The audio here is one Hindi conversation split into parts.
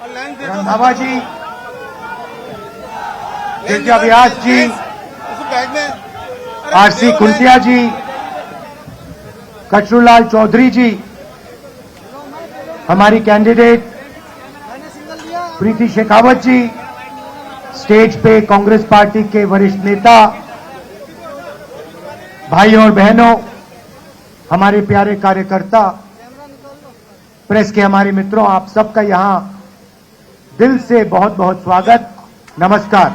रंधावा जी, विद्या व्यास जी, आरसी खुंटिया जी, कचरूलाल चौधरी जी, हमारी कैंडिडेट प्रीति शेखावत जी, स्टेज पे कांग्रेस पार्टी के वरिष्ठ नेता, भाई और बहनों, हमारे प्यारे कार्यकर्ता, प्रेस के हमारे मित्रों, आप सबका यहां दिल से बहुत बहुत स्वागत, नमस्कार।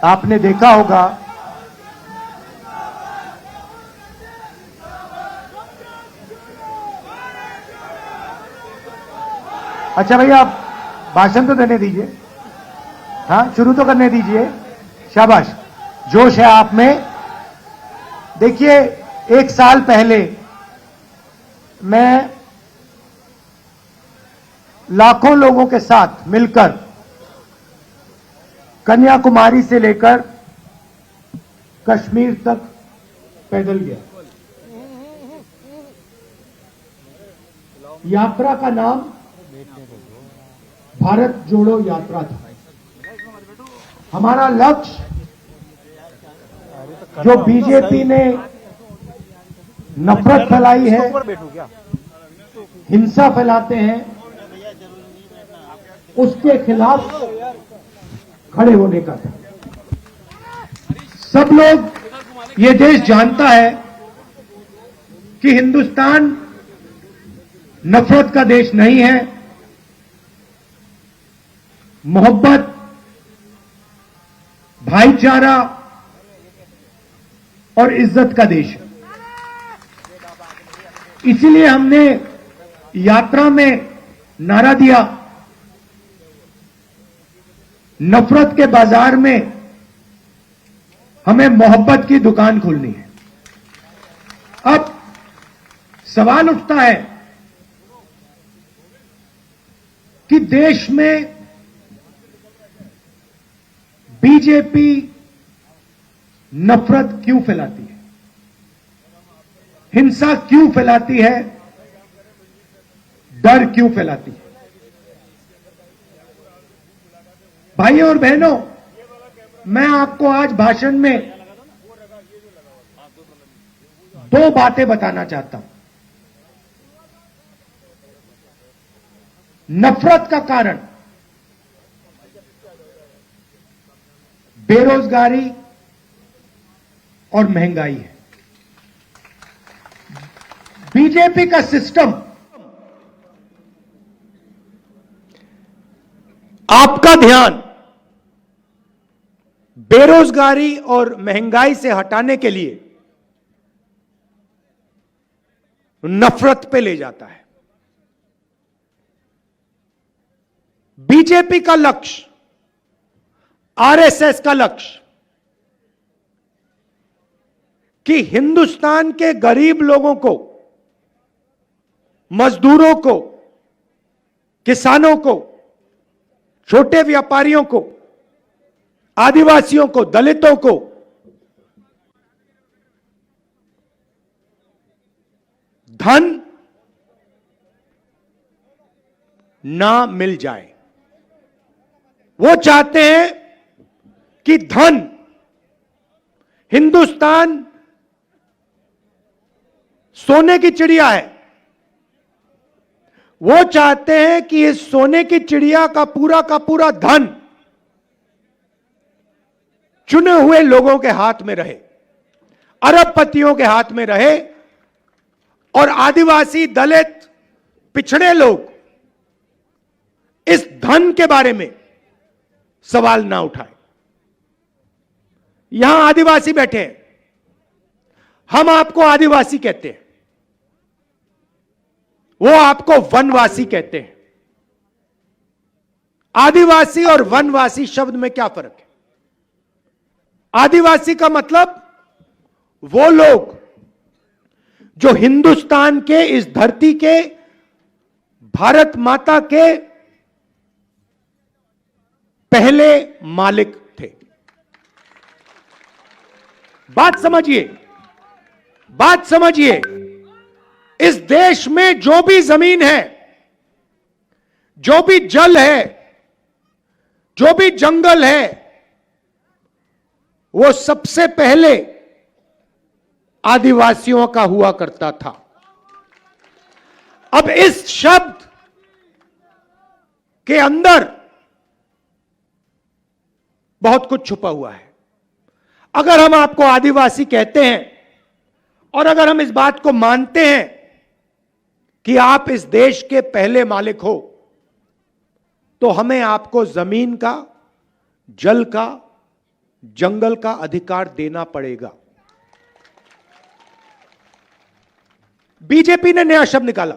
आपने देखा होगा अच्छा भैया, आप भाषण तो देने दीजिए, हाँ शुरू तो करने दीजिए, शाबाश, जोश है आप में। देखिए, एक साल पहले मैं लाखों लोगों के साथ मिलकर कन्याकुमारी से लेकर कश्मीर तक पैदल गया। यात्रा का नाम भारत जोड़ो यात्रा था। हमारा लक्ष्य, जो बीजेपी ने नफरत फैलाई है, हिंसा फैलाते हैं, उसके खिलाफ खड़े होने का था। सब लोग, ये देश जानता है कि हिंदुस्तान नफरत का देश नहीं है, मोहब्बत, भाईचारा और इज्जत का देश है। इसीलिए हमने यात्रा में नारा दिया, नफरत के बाजार में हमें मोहब्बत की दुकान खोलनी है। अब सवाल उठता है कि देश में बीजेपी नफरत क्यों फैलाती है, हिंसा क्यों फैलाती है, डर क्यों फैलाती है। भाइयों और बहनों, मैं आपको आज भाषण में दो बातें बताना चाहता हूं। नफरत का कारण बेरोजगारी और महंगाई है। बीजेपी का सिस्टम आपका ध्यान बेरोजगारी और महंगाई से हटाने के लिए नफरत पे ले जाता है। बीजेपी का लक्ष्य, आरएसएस का लक्ष्य कि हिंदुस्तान के गरीब लोगों को, मजदूरों को, किसानों को, छोटे व्यापारियों को, आदिवासियों को, दलितों को धन ना मिल जाए। वो चाहते हैं कि धन, हिंदुस्तान सोने की चिड़िया है, वो चाहते हैं कि इस सोने की चिड़िया का पूरा धन चुने हुए लोगों के हाथ में रहे, अरबपतियों के हाथ में रहे, और आदिवासी, दलित, पिछड़े लोग इस धन के बारे में सवाल ना उठाए। यहां आदिवासी बैठे हैं, हम आपको आदिवासी कहते हैं, वो आपको वनवासी कहते हैं। आदिवासी और वनवासी शब्द में क्या फर्क है? आदिवासी का मतलब वो लोग जो हिंदुस्तान के, इस धरती के, भारत माता के पहले मालिक थे। बात समझिए, बात समझिए। इस देश में जो भी जमीन है, जो भी जल है, जो भी जंगल है, वो सबसे पहले आदिवासियों का हुआ करता था। अब इस शब्द के अंदर बहुत कुछ छुपा हुआ है। अगर हम आपको आदिवासी कहते हैं और अगर हम इस बात को मानते हैं कि आप इस देश के पहले मालिक हो, तो हमें आपको जमीन का, जल का, जंगल का अधिकार देना पड़ेगा। बीजेपी ने नया शब्द निकाला,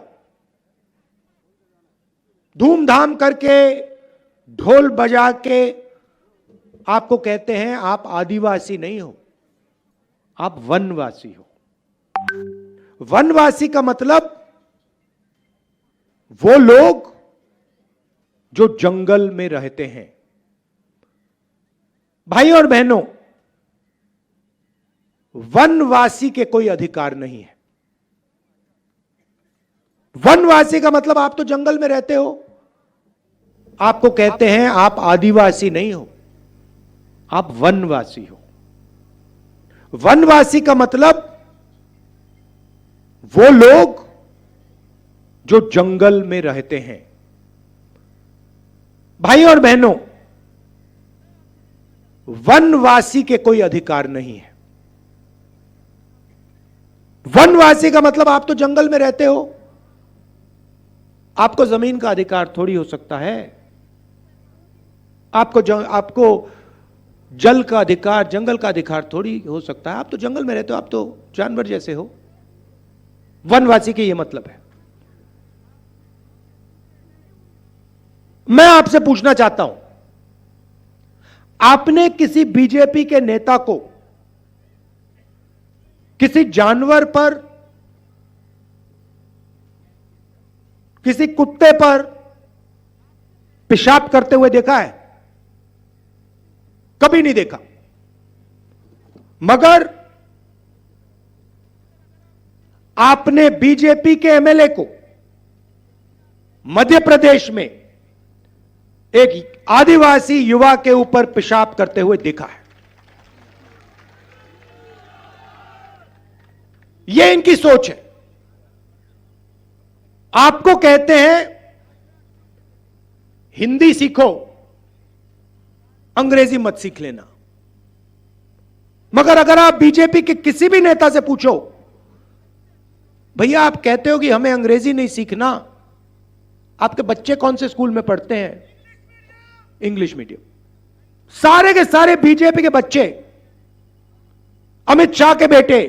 धूमधाम करके, ढोल बजा के आपको कहते हैं आप आदिवासी नहीं हो, आप वनवासी हो। वनवासी का मतलब वो लोग जो जंगल में रहते हैं। भाई और बहनों, वनवासी के कोई अधिकार नहीं है। वनवासी का मतलब आप तो जंगल में रहते हो, आपको कहते हैं आप आदिवासी नहीं हो, आप वनवासी हो। वनवासी का मतलब वो लोग जो जंगल में रहते हैं। भाई और बहनों, वनवासी के कोई अधिकार नहीं है। वनवासी का मतलब आप तो जंगल में रहते हो, आपको जमीन का अधिकार थोड़ी हो सकता है, आपको जल का अधिकार, जंगल का अधिकार थोड़ी हो सकता है। आप तो जंगल में रहते हो, आप तो जानवर जैसे हो। वनवासी के ये मतलब है। मैं आपसे पूछना चाहता हूं, आपने किसी बीजेपी के नेता को किसी जानवर पर, किसी कुत्ते पर पेशाब करते हुए देखा है? कभी नहीं देखा। मगर आपने बीजेपी के एमएलए को मध्य प्रदेश में एक आदिवासी युवा के ऊपर पेशाब करते हुए देखा है। यह इनकी सोच है। आपको कहते हैं हिंदी सीखो, अंग्रेजी मत सीख लेना। मगर अगर आप बीजेपी के किसी भी नेता से पूछो, भैया आप कहते हो कि हमें अंग्रेजी नहीं सीखना, आपके बच्चे कौन से स्कूल में पढ़ते हैं? English medium. सारे के सारे बीजेपी के बच्चे, अमित शाह के बेटे,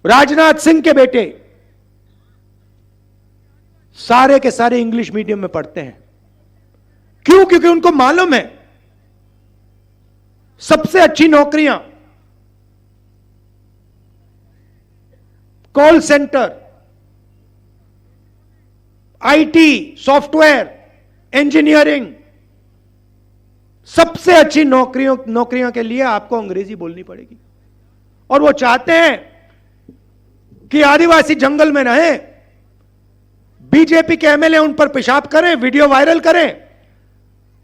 राजनाथ सिंह के बेटे, सारे के सारे इंग्लिश मीडियम में पढ़ते हैं। क्यों? क्योंकि उनको मालूम है सबसे अच्छी नौकरियां call centre, IT, software, engineering, सबसे अच्छी नौकरियों के लिए आपको अंग्रेजी बोलनी पड़ेगी। और वो चाहते हैं कि आदिवासी जंगल में रहें, बीजेपी के एमएलए उन पर पेशाब करें, वीडियो वायरल करें,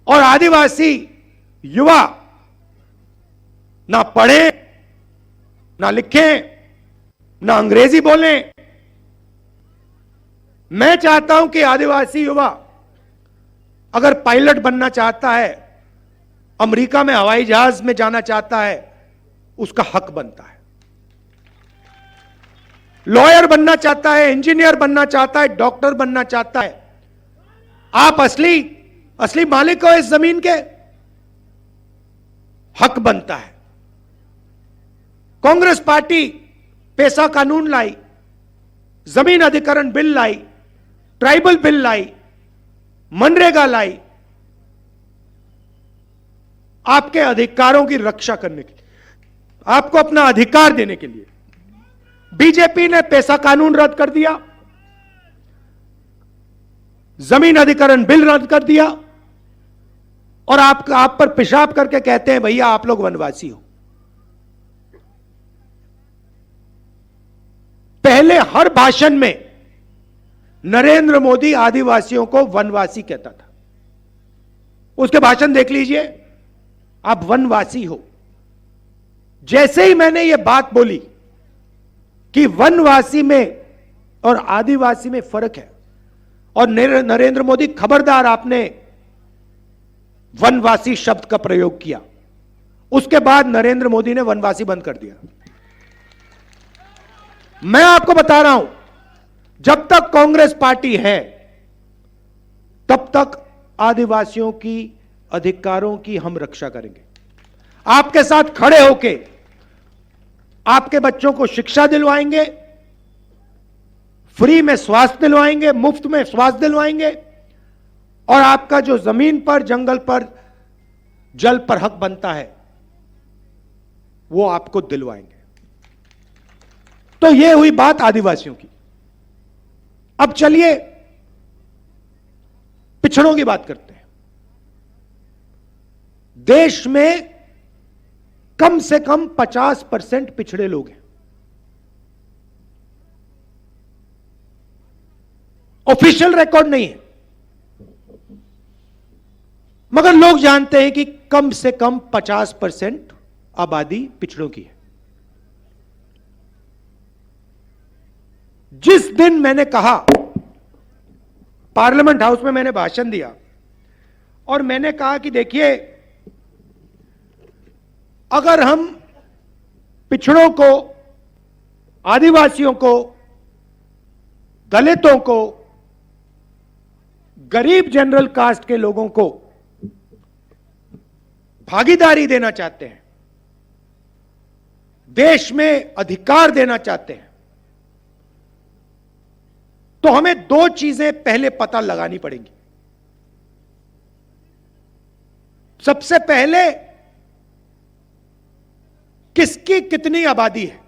और आदिवासी युवा ना पढ़ें, ना लिखें, ना अंग्रेजी बोलें। मैं चाहता हूं कि आदिवासी युवा अगर पायलट बनना चाहता है, अमेरिका में हवाई जहाज में जाना चाहता है, उसका हक बनता है। लॉयर बनना चाहता है, इंजीनियर बनना चाहता है, डॉक्टर बनना चाहता है, आप असली मालिक हो इस जमीन के, हक बनता है। कांग्रेस पार्टी पैसा कानून लाई, जमीन अधिग्रहण बिल लाई, ट्राइबल बिल लाई, मनरेगा लाई, आपके अधिकारों की रक्षा करने के लिए, आपको अपना अधिकार देने के लिए। बीजेपी ने पैसा कानून रद्द कर दिया, जमीन अधिग्रहण बिल रद्द कर दिया, और आप पर पेशाब करके कहते हैं भैया आप लोग वनवासी हो। पहले हर भाषण में नरेंद्र मोदी आदिवासियों को वनवासी कहता था। उसके भाषण देख लीजिए, आप वनवासी हो। जैसे ही मैंने यह बात बोली कि वनवासी में और आदिवासी में फर्क है, और नरेंद्र मोदी खबरदार आपने वनवासी शब्द का प्रयोग किया, उसके बाद नरेंद्र मोदी ने वनवासी बंद कर दिया। मैं आपको बता रहा हूं, जब तक कांग्रेस पार्टी है तब तक आदिवासियों की अधिकारों की हम रक्षा करेंगे। आपके साथ खड़े होके आपके बच्चों को शिक्षा दिलवाएंगे, फ्री में स्वास्थ्य दिलवाएंगे, मुफ्त में स्वास्थ्य दिलवाएंगे, और आपका जो जमीन पर, जंगल पर, जल पर हक बनता है वो आपको दिलवाएंगे। तो ये हुई बात आदिवासियों की। अब चलिए पिछड़ों की बात करते हैं। देश में कम से कम 50% पिछड़े लोग हैं। ऑफिशियल रिकॉर्ड नहीं है, मगर लोग जानते हैं कि कम से कम 50% आबादी पिछड़ों की है। जिस दिन मैंने कहा, पार्लियामेंट हाउस में मैंने भाषण दिया और मैंने कहा कि देखिए, अगर हम पिछड़ों को, आदिवासियों को, दलितों को, गरीब जनरल कास्ट के लोगों को भागीदारी देना चाहते हैं, देश में अधिकार देना चाहते हैं, तो हमें दो चीजें पहले पता लगानी पड़ेंगी। सबसे पहले, किसकी कितनी आबादी है,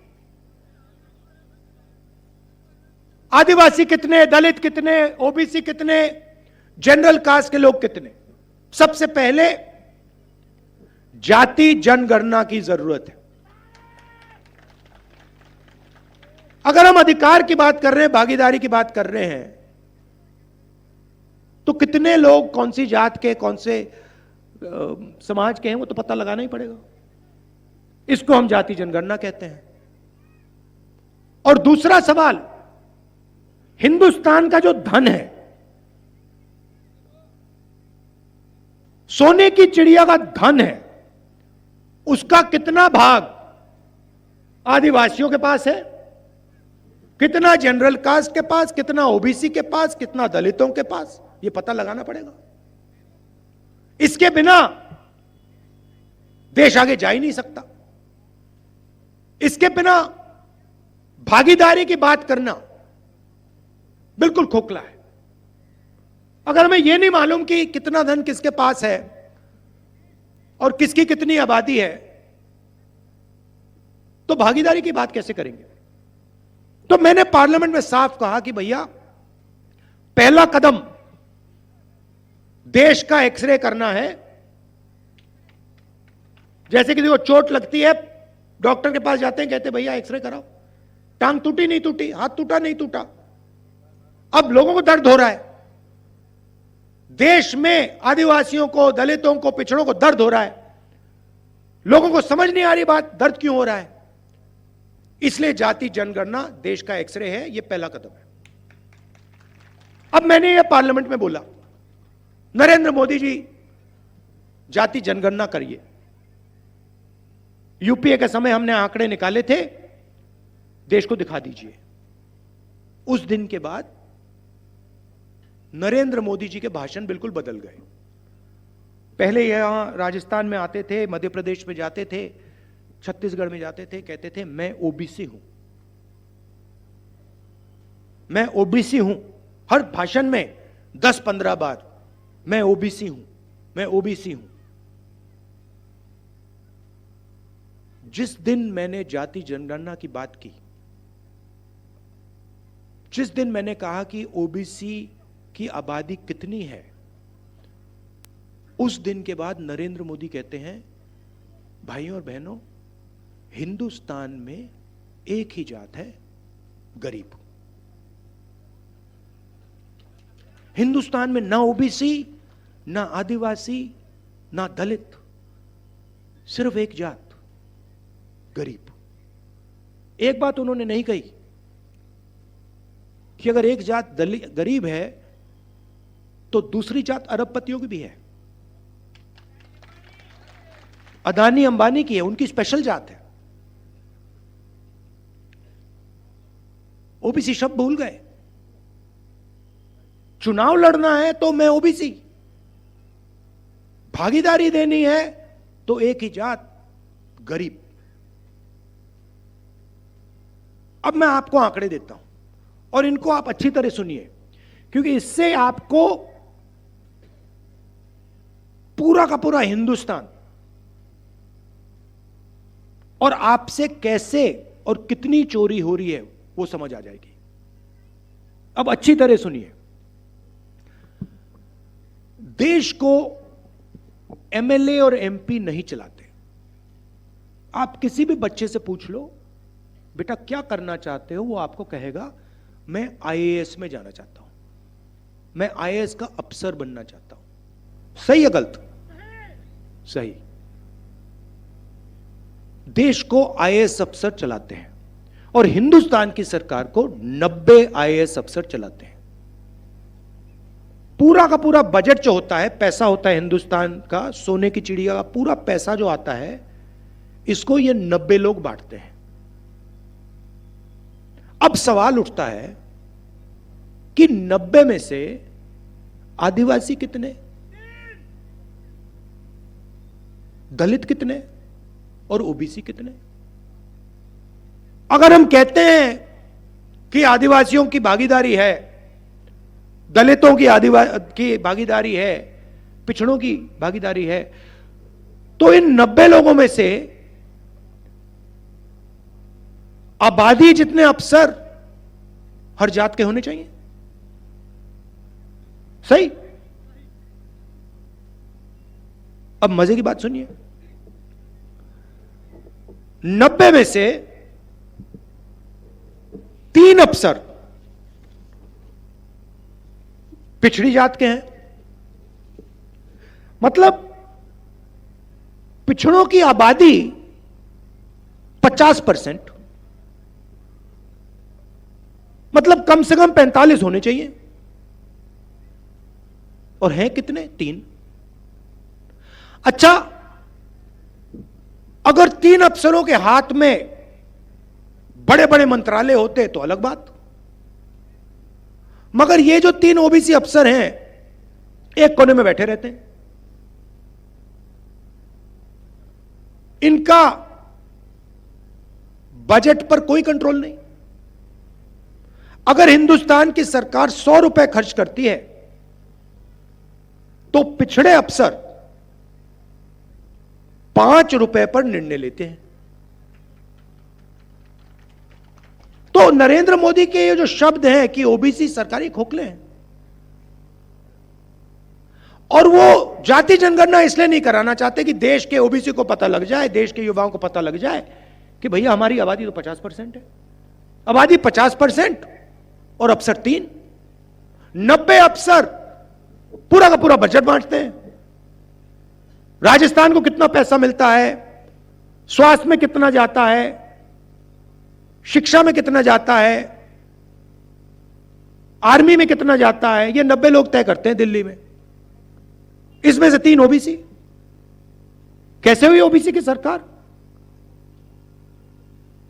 आदिवासी कितने, दलित कितने, ओबीसी कितने, जनरल कास्ट के लोग कितने। सबसे पहले जाति जनगणना की जरूरत है। अगर हम अधिकार की बात कर रहे हैं, भागीदारी की बात कर रहे हैं, तो कितने लोग कौन सी जात के, कौन से समाज के हैं, वो तो पता लगाना ही पड़ेगा। इसको हम जाति जनगणना कहते हैं। और दूसरा सवाल, हिंदुस्तान का जो धन है, सोने की चिड़िया का धन है, उसका कितना भाग आदिवासियों के पास है, कितना जनरल कास्ट के पास, कितना ओबीसी के पास, कितना दलितों के पास, यह पता लगाना पड़ेगा। इसके बिना देश आगे जा ही नहीं सकता। इसके बिना भागीदारी की बात करना बिल्कुल खोखला है। अगर हमें यह नहीं मालूम कि कितना धन किसके पास है और किसकी कितनी आबादी है, तो भागीदारी की बात कैसे करेंगे। तो मैंने पार्लियामेंट में साफ कहा कि भैया, पहला कदम देश का एक्सरे करना है। जैसे किसी को चोट लगती है, डॉक्टर के पास जाते हैं, कहते हैं भैया एक्सरे कराओ, टांग टूटी नहीं टूटी, हाथ टूटा नहीं टूटा। अब लोगों को दर्द हो रहा है, देश में आदिवासियों को, दलितों को, पिछड़ों को दर्द हो रहा है, लोगों को समझ नहीं आ रही बात, दर्द क्यों हो रहा है। इसलिए जाति जनगणना देश का एक्सरे है, यह पहला कदम है। अब मैंने यह पार्लियामेंट में बोला, नरेंद्र मोदी जी जाति जनगणना करिए। यूपीए के समय हमने आंकड़े निकाले थे, देश को दिखा दीजिए। उस दिन के बाद नरेंद्र मोदी जी के भाषण बिल्कुल बदल गए। पहले यहां राजस्थान में आते थे, मध्य प्रदेश में जाते थे, छत्तीसगढ़ में जाते थे, कहते थे मैं ओबीसी हूं, मैं ओबीसी हूं। हर भाषण में 10-15 बार मैं ओबीसी हूं, मैं ओबीसी हूं। जिस दिन मैंने जाति जनगणना की बात की, जिस दिन मैंने कहा कि ओबीसी की आबादी कितनी है, उस दिन के बाद नरेंद्र मोदी कहते हैं, भाइयों और बहनों, हिंदुस्तान में एक ही जात है, गरीब। हिंदुस्तान में ना ओबीसी, ना आदिवासी, ना दलित, सिर्फ एक जात, गरीब। एक बात उन्होंने नहीं कही कि अगर एक जात गरीब है तो दूसरी जात अरबपतियों की भी है, अदानी अंबानी की है, उनकी स्पेशल जात है। ओबीसी शब्द भूल गए। चुनाव लड़ना है तो मैं ओबीसी, भागीदारी देनी है तो एक ही जात, गरीब। अब मैं आपको आंकड़े देता हूं और इनको आप अच्छी तरह सुनिए, क्योंकि इससे आपको पूरा का पूरा हिंदुस्तान और आपसे कैसे और कितनी चोरी हो रही है वो समझ आ जाएगी। अब अच्छी तरह सुनिए। देश को एमएलए और एमपी नहीं चलाते। आप किसी भी बच्चे से पूछ लो, बेटा क्या करना चाहते हो, वो आपको कहेगा मैं आईएएस में जाना चाहता हूं, मैं आईएएस का अफसर बनना चाहता हूं। सही या गलत? सही। देश को आईएएस अफसर चलाते हैं और हिंदुस्तान की सरकार को 90 आईएएस अफसर चलाते हैं। पूरा का पूरा बजट जो होता है, पैसा होता है हिंदुस्तान का, सोने की चिड़िया का पूरा पैसा जो आता है, इसको ये 90 लोग बांटते हैं। अब सवाल उठता है कि 90 में से आदिवासी कितने, दलित कितने और ओबीसी कितने? अगर हम कहते हैं कि आदिवासियों की भागीदारी है, दलितों की भागीदारी है, पिछड़ों की भागीदारी है, तो इन 90 लोगों में से आबादी जितने अफसर हर जात के होने चाहिए। सही? अब मजे की बात सुनिए। 90 में से 3 अफसर पिछड़ी जात के हैं, मतलब पिछड़ों की आबादी 50%, मतलब कम से कम 45 होने चाहिए, और हैं कितने? 3। अच्छा, अगर 3 अफसरों के हाथ में बड़े बड़े मंत्रालय होते तो अलग बात, मगर ये जो 3 ओबीसी अफसर हैं एक कोने में बैठे रहते हैं। इनका बजट पर कोई कंट्रोल नहीं। अगर हिंदुस्तान की सरकार 100 रुपए खर्च करती है तो पिछड़े अफसर 5 रुपए पर निर्णय लेते हैं। तो नरेंद्र मोदी के ये जो शब्द हैं कि ओबीसी सरकारी खोखले हैं, और वो जाति जनगणना इसलिए नहीं कराना चाहते कि देश के ओबीसी को पता लग जाए, देश के युवाओं को पता लग जाए कि भैया हमारी आबादी तो 50% है। आबादी 50% और अफसर 3, 90 अफसर पूरा का पूरा बजट बांटते हैं। राजस्थान को कितना पैसा मिलता है, स्वास्थ्य में कितना जाता है, शिक्षा में कितना जाता है, आर्मी में कितना जाता है, ये 90 लोग तय करते हैं दिल्ली में। इसमें से 3 ओबीसी। कैसे हुई ओबीसी की सरकार?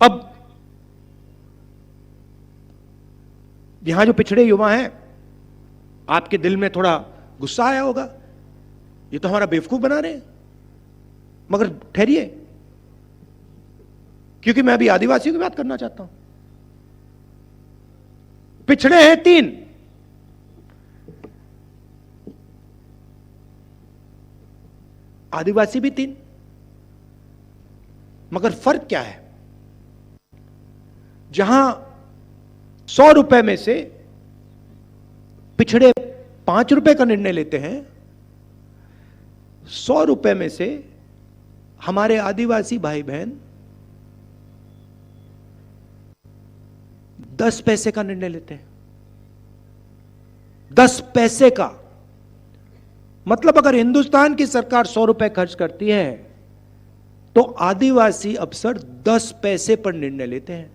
अब यहां जो पिछड़े युवा हैं, आपके दिल में थोड़ा गुस्सा आया होगा, ये तो हमारा बेवकूफ बना रहे हैं। मगर ठहरिए, क्योंकि मैं अभी आदिवासियों की बात करना चाहता हूं। पिछड़े हैं 3, आदिवासी भी 3, मगर फर्क क्या है? जहां 100 रुपए में से पिछड़े 5 रुपए का निर्णय लेते हैं, 100 रुपए में से हमारे आदिवासी भाई बहन 10 पैसे का निर्णय लेते हैं। 10 पैसे का मतलब अगर हिंदुस्तान की सरकार 100 रुपए खर्च करती है तो आदिवासी अफसर 10 पैसे पर निर्णय लेते हैं।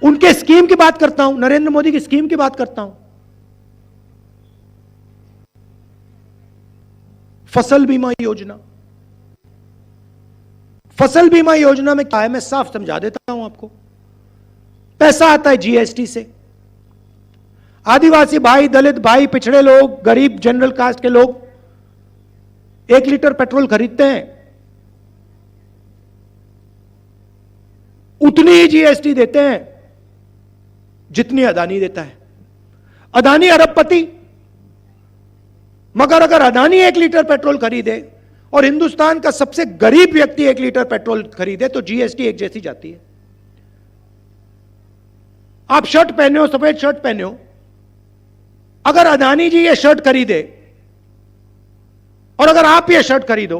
उनके स्कीम की बात करता हूं, नरेंद्र मोदी की स्कीम की बात करता हूं। फसल बीमा योजना। फसल बीमा योजना में क्या है, मैं साफ समझा देता हूं आपको। पैसा आता है जीएसटी से। आदिवासी भाई, दलित भाई, पिछड़े लोग, गरीब, जनरल कास्ट के लोग 1 लीटर पेट्रोल खरीदते हैं, उतनी ही जीएसटी देते हैं जितनी अदानी देता है। अदानी अरबपति, मगर अगर अदानी 1 लीटर पेट्रोल खरीदे और हिंदुस्तान का सबसे गरीब व्यक्ति 1 लीटर पेट्रोल खरीदे तो जीएसटी एक जैसी जाती है। आप शर्ट पहने हो, सफेद शर्ट पहने हो, अगर अदानी जी ये शर्ट खरीदे और अगर आप ये शर्ट खरीदो,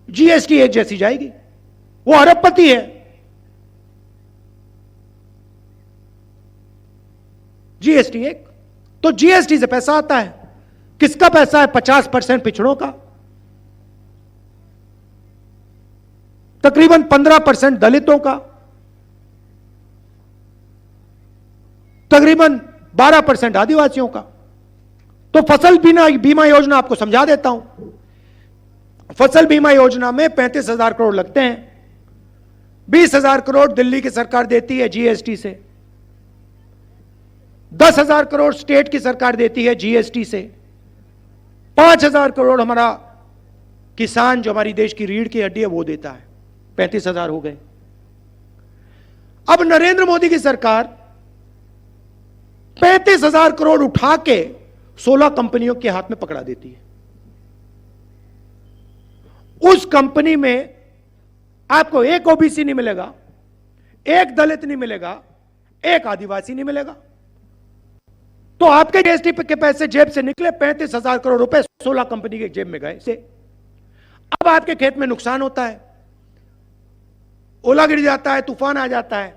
जीएसटी एक जैसी जाएगी। वो अरबपति है, जीएसटी एक। तो जीएसटी से पैसा आता है। किसका पैसा है? 50% पिछड़ों का, तकरीबन 15% दलितों का, तकरीबन 12% आदिवासियों का। तो फसल बीमा योजना आपको समझा देता हूं। फसल बीमा योजना में 35,000 करोड़ लगते हैं। 20,000 करोड़ दिल्ली की सरकार देती है जीएसटी से, 10,000 करोड़ स्टेट की सरकार देती है जीएसटी से, 5,000 करोड़ हमारा किसान जो हमारी देश की रीढ़ की हड्डी है वो देता है। 35,000 हो गए। अब नरेंद्र मोदी की सरकार 35,000 करोड़ उठा के 16 कंपनियों के हाथ में पकड़ा देती है। उस कंपनी में आपको एक ओबीसी नहीं मिलेगा, एक दलित नहीं मिलेगा, एक आदिवासी नहीं मिलेगा। तो आपके जीएसटी के पैसे जेब से निकले, 35,000 करोड़ रुपए 16 कंपनी के जेब में गए से। अब आपके खेत में नुकसान होता है, ओला गिर जाता है, तूफान आ जाता है,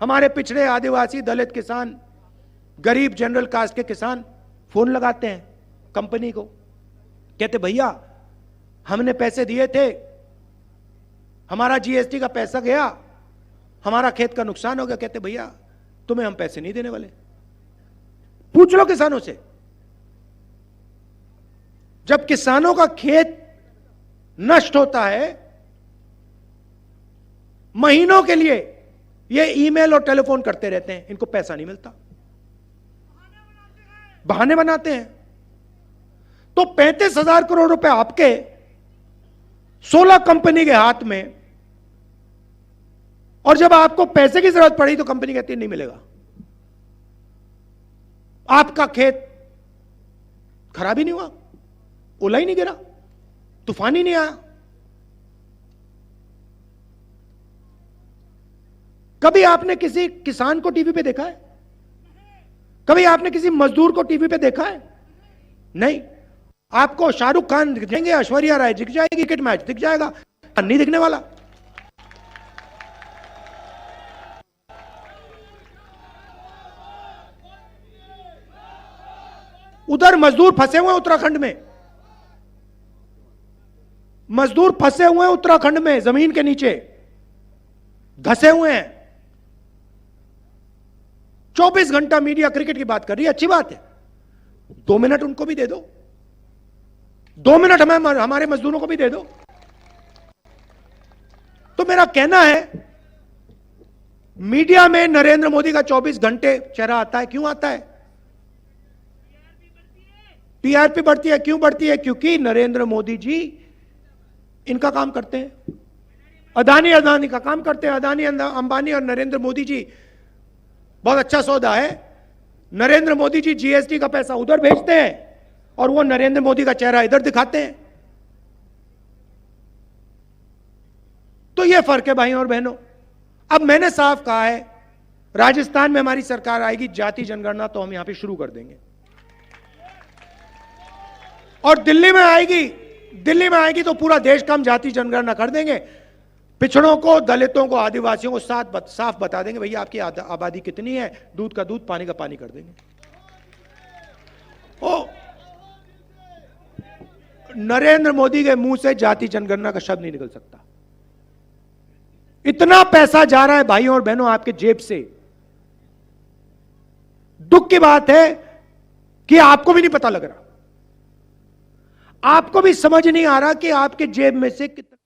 हमारे पिछड़े, आदिवासी, दलित किसान, गरीब, जनरल कास्ट के किसान फोन लगाते हैं कंपनी को, कहते भैया हमने पैसे दिए थे, हमारा जीएसटी का पैसा गया, हमारा खेत का नुकसान हो गया। कहते भैया तुम्हें हम पैसे नहीं देने वाले। पूछ लो किसानों से। जब किसानों का खेत नष्ट होता है, महीनों के लिए ये ईमेल और टेलीफोन करते रहते हैं, इनको पैसा नहीं मिलता, बहाने बनाते हैं। तो 35,000 करोड़ रुपए आपके 16 कंपनी के हाथ में, और जब आपको पैसे की जरूरत पड़ी तो कंपनी कहती है नहीं मिलेगा। आपका खेत खराब ही नहीं हुआ, ओला ही नहीं गिरा, तूफान ही नहीं आया। कभी आपने किसी किसान को टीवी पे देखा है? कभी आपने किसी मजदूर को टीवी पे देखा है? नहीं। आपको शाहरुख खान दिख जाएंगे, ऐश्वर्या राय दिख जाएगी, क्रिकेट मैच दिख जाएगा, नहीं दिखने वाला। उधर मजदूर फंसे हुए हैं उत्तराखंड में, मजदूर फंसे हुए हैं उत्तराखंड में, जमीन के नीचे धंसे हुए हैं। 24 घंटा मीडिया क्रिकेट की बात कर रही है, अच्छी बात है, 2 मिनट उनको भी दे दो, 2 मिनट हमें, हमारे मजदूरों को भी दे दो। तो मेरा कहना है, मीडिया में नरेंद्र मोदी का 24 घंटे चेहरा आता है। क्यों आता है? टीआरपी बढ़ती है। क्यों बढ़ती है? क्योंकि नरेंद्र मोदी जी इनका काम करते हैं, अदानी का काम करते हैं। अदानी, अंबानी और नरेंद्र मोदी जी, बहुत अच्छा सौदा है। नरेंद्र मोदी जी जीएसटी का पैसा उधर भेजते हैं और वो नरेंद्र मोदी का चेहरा इधर दिखाते हैं। तो ये फर्क है भाइयों और बहनों। अब मैंने साफ कहा है, राजस्थान में हमारी सरकार आएगी, जाति जनगणना तो हम यहां पे शुरू कर देंगे। और दिल्ली में आएगी तो पूरा देश का हम जाति जनगणना कर देंगे। पिछड़ों को, दलितों को, आदिवासियों को साफ बता देंगे, भैया आपकी आबादी कितनी है, दूध का दूध, पानी का पानी कर देंगे। ओ, नरेंद्र मोदी के मुंह से जाति जनगणना का शब्द नहीं निकल सकता। इतना पैसा जा रहा है भाइयों और बहनों आपके जेब से। दुख की बात है कि आपको भी नहीं पता लग रहा, आपको भी समझ नहीं आ रहा कि आपके जेब में से